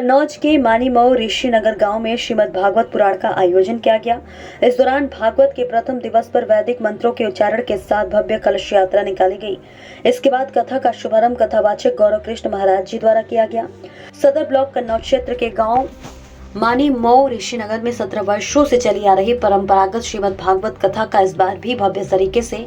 कन्नौज के मानीमऊ ऋषि नगर गांव में श्रीमद् भागवत पुराण का आयोजन किया गया। इस दौरान भागवत के प्रथम दिवस पर वैदिक मंत्रों के उच्चारण के साथ भव्य कलश यात्रा निकाली गई। इसके बाद कथा का शुभारंभ कथावाचक गौरव कृष्ण महाराज जी द्वारा किया गया। सदर ब्लॉक कन्नौज क्षेत्र के गाँव मानीमऊ ऋषि नगर में 17 वर्षों से चली आ रही परंपरागत श्रीमद् भागवत कथा का इस बार भी भव्य तरीके से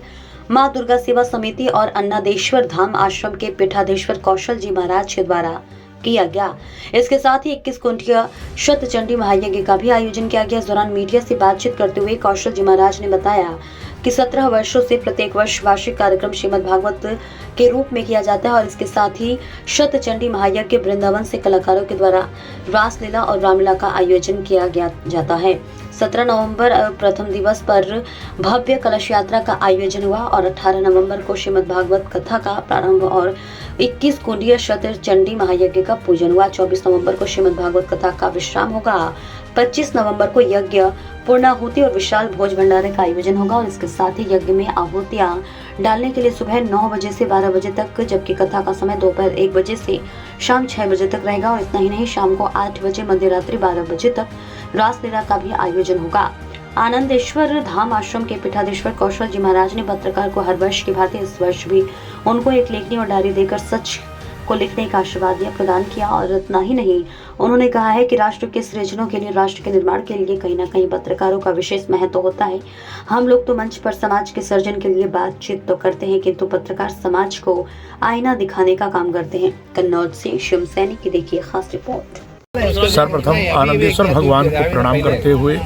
मां दुर्गा सेवा समिति और अन्नादेश्वर धाम आश्रम के पीठाधीश्वर कौशल जी महाराज के द्वारा किया गया। इसके साथ ही 21 कुंठिया शतचंडी महायज्ञ का भी आयोजन किया गया। इस दौरान मीडिया से बातचीत करते हुए कौशल जी महाराज ने बताया कि 17 वर्षों से प्रत्येक वर्ष वार्षिक कार्यक्रम श्रीमद् भागवत के रूप में किया जाता है और इसके साथ ही शतचंडी महायज्ञ वृंदावन से कलाकारों के द्वारा रासलीला और रामलीला का आयोजन किया जाता है। 17 नवंबर प्रथम दिवस पर भव्य कलश यात्रा का आयोजन हुआ और 18 नवंबर को श्रीमद् भागवत कथा का प्रारंभ और 21 कुंडीय शतचंडी महायज्ञ का पूजन हुआ। 24 नवंबर को श्रीमद् भागवत कथा का विश्राम होगा। 25 नवंबर को यज्ञ पूर्णाहुति और विशाल भोज भंडारे का आयोजन होगा और इसके साथ ही यज्ञ में आहुतियां डालने के लिए सुबह 9 बजे से 12 बजे तक, जबकि कथा का समय दोपहर 1 बजे से शाम 6 बजे तक रहेगा। और इतना ही नहीं, शाम को 8 बजे मध्य रात्रि 12 बजे तक रासलीला का भी आयोजन होगा। आनंदेश्वर धाम आश्रम के पीठाधीश्वर कौशल जी महाराज ने पत्रकार को हर वर्ष की भांति इस वर्ष भी उनको एक लेखनी और डायरी देकर सच को लिखने का आशीर्वाद प्रदान किया। और इतना ही नहीं, उन्होंने कहा है कि राष्ट्र के सृजनों के लिए, राष्ट्र के निर्माण के लिए कहीं न कहीं पत्रकारों का विशेष महत्व होता है। हम लोग तो मंच पर समाज के सर्जन के लिए बातचीत तो करते हैं, किंतु पत्रकार समाज को आईना दिखाने का काम करते हैं। कन्नौज से शिव सैनी की देखिए खास रिपोर्ट। सर्वप्रथम आनंदेश्वर भगवान को प्रणाम करते हुए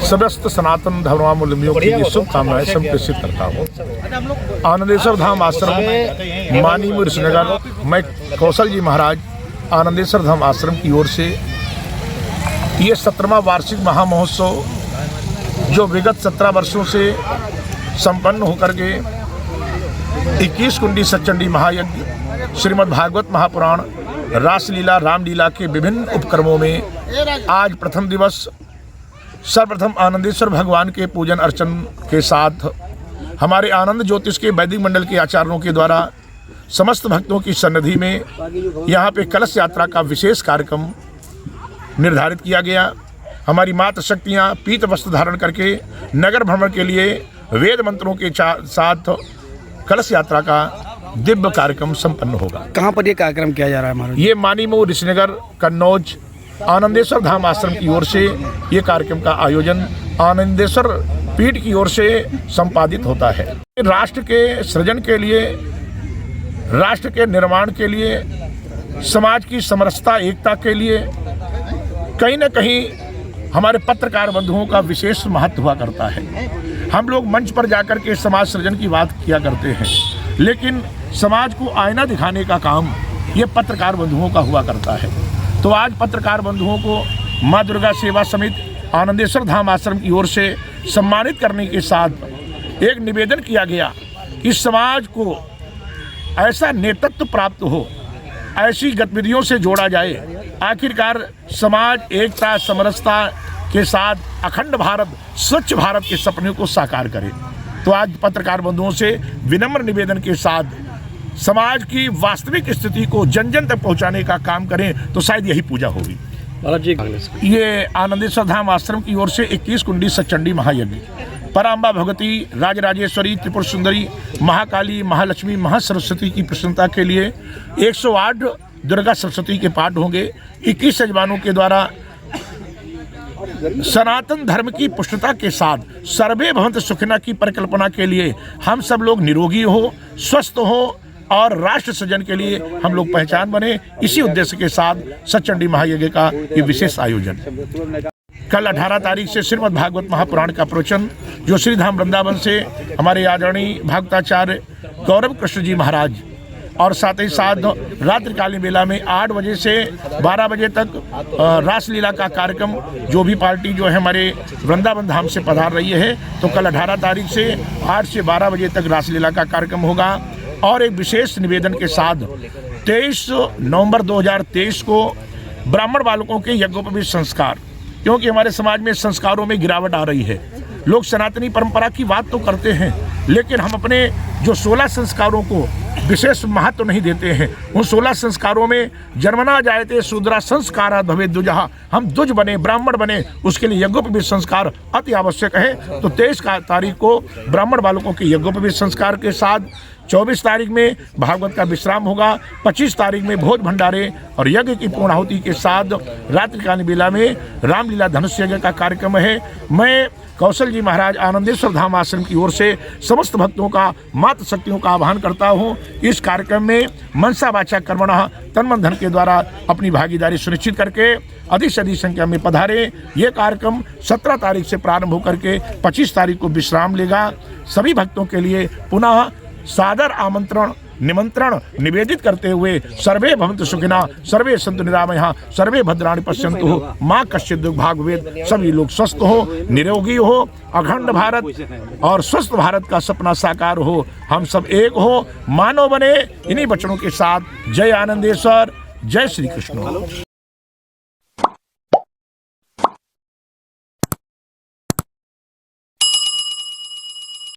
समस्त सनातन धर्मावलंबियों की शुभकामनाएं संप्रेषित करता हूँ। आनंदेश्वर धाम आश्रम मानीमऊ ऋषि नगर, मैं कौशल जी महाराज आनंदेश्वर धाम आश्रम की ओर से ये 17वां वार्षिक महामहोत्सव जो विगत 17 वर्षों से संपन्न होकर के 21 कुंडी शतचंडी महायज्ञ, श्रीमद् भागवत महापुराण, रासलीला, रामलीला के विभिन्न उपक्रमों में आज प्रथम दिवस सर्वप्रथम आनंदेश्वर भगवान के पूजन अर्चन के साथ हमारे आनंद ज्योतिष के वैदिक मंडल के आचार्यों के द्वारा समस्त भक्तों की सन्निधि में यहाँ पे कलश यात्रा का विशेष कार्यक्रम निर्धारित किया गया। हमारी मातृ शक्तियाँ पीत वस्त्र धारण करके नगर भ्रमण के लिए वेद मंत्रों के साथ कलश यात्रा का दिव्य कार्यक्रम संपन्न होगा। कहाँ पर ये कार्यक्रम किया जा रहा है महाराज? ये मानीमऊ ऋषि नगर कन्नौज आनंदेश्वर धाम आश्रम की ओर से ये कार्यक्रम का आयोजन आनंदेश्वर पीठ की ओर से संपादित होता है। राष्ट्र के सृजन के लिए, राष्ट्र के निर्माण के लिए, समाज की समरसता एकता के लिए कहीं न कहीं हमारे पत्रकार बंधुओं का विशेष महत्व हुआ करता है। हम लोग मंच पर जाकर के समाज सृजन की बात किया करते हैं, लेकिन समाज को आईना दिखाने का काम ये पत्रकार बंधुओं का हुआ करता है। तो आज पत्रकार बंधुओं को मां दुर्गा सेवा समिति आनंदेश्वर धाम आश्रम की ओर से सम्मानित करने के साथ एक निवेदन किया गया कि समाज को ऐसा नेतृत्व प्राप्त हो, ऐसी गतिविधियों से जोड़ा जाए, आखिरकार समाज एकता समरसता के साथ अखंड भारत, स्वच्छ भारत के सपने को साकार करे। तो आज पत्रकार बंधुओं से विनम्र निवेदन के साथ समाज की वास्तविक स्थिति को जन जन तक पहुंचाने का काम करें तो शायद यही पूजा होगी। ये आनंदेश्वर धाम आश्रम की ओर से 21 कुंडी शतचंडी महायज्ञ, पराम्बा भगवती, राजराजेश्वरी, त्रिपुर सुंदरी, महाकाली, महालक्ष्मी, महासरस्वती की प्रसन्नता के लिए 108 दुर्गा सरस्वती के पाठ होंगे। 21 यजमानों के द्वारा सनातन धर्म की पुष्टता के साथ सर्वे भवन्तु सुखिनः की परिकल्पना के लिए हम सब लोग निरोगी हो, स्वस्थ हो और राष्ट्र सृजन के लिए हम लोग पहचान बने, इसी उद्देश्य के साथ शतचंडी महायज्ञ का ये विशेष आयोजन। कल 18 तारीख से श्रीमद् भागवत महापुराण का प्रवचन जो श्रीधाम वृंदावन से हमारे आदरणीय भागवताचार्य गौरव कृष्ण जी महाराज और साथ ही साथ रात्रिकालीन बेला में 8 बजे से 12 बजे तक रासलीला का कार्यक्रम जो भी पार्टी जो है हमारे वृंदावन धाम से पधार रही है, तो कल 18 तारीख से 8 से 12 बजे तक रासलीला का कार्यक्रम होगा। और एक विशेष निवेदन के साथ 23 नवंबर 2023 को ब्राह्मण बालकों के यज्ञोपवीत संस्कार, क्योंकि हमारे समाज में संस्कारों में गिरावट आ रही है। लोग सनातनी परंपरा की बात तो करते हैं, लेकिन हम अपने जो 16 संस्कारों को विशेष महत्व नहीं देते हैं। उन 16 संस्कारों में जन्मना जायते शूद्रा संस्कारा भवे द्विजः, हम द्विज बने, ब्राह्मण बने, उसके लिए यज्ञोपवीत संस्कार अति आवश्यक है। तो 23 तारीख को ब्राह्मण बालकों के यज्ञोपवीत संस्कार के साथ 24 तारीख में भागवत का विश्राम होगा, 25 तारीख में भोज भंडारे और यज्ञ की पूर्णाहुति के साथ रात्रिकालीन बेला में रामलीला धनुष यज्ञ का कार्यक्रम है। मैं कौशल जी महाराज आनंदेश्वर धाम आश्रम की ओर से समस्त भक्तों का, मातृ शक्तियों का आह्वान करता हूँ। इस कार्यक्रम में मनसा वाचा कर्मणः तन मन धन के द्वारा अपनी भागीदारी सुनिश्चित करके अधिक से अधिक संख्या में पधारें। ये कार्यक्रम 17 तारीख से प्रारंभ होकर के 25 तारीख को विश्राम लेगा। सभी भक्तों के लिए पुनः सादर आमंत्रण निमंत्रण निवेदित करते हुए सर्वे भवन्तु सुखिना, सर्वे सन्तु निरामया, सर्वे भद्राणि पश्यन्तु, माँ कश्चित् दुर्भाग् भवेत्। सभी लोग स्वस्थ हो, निरोगी हो, अखंड भारत और स्वस्थ भारत का सपना साकार हो, हम सब एक हो, मानव बने। इन्हीं वचनों के साथ जय आनंदेश्वर, जय श्री कृष्ण।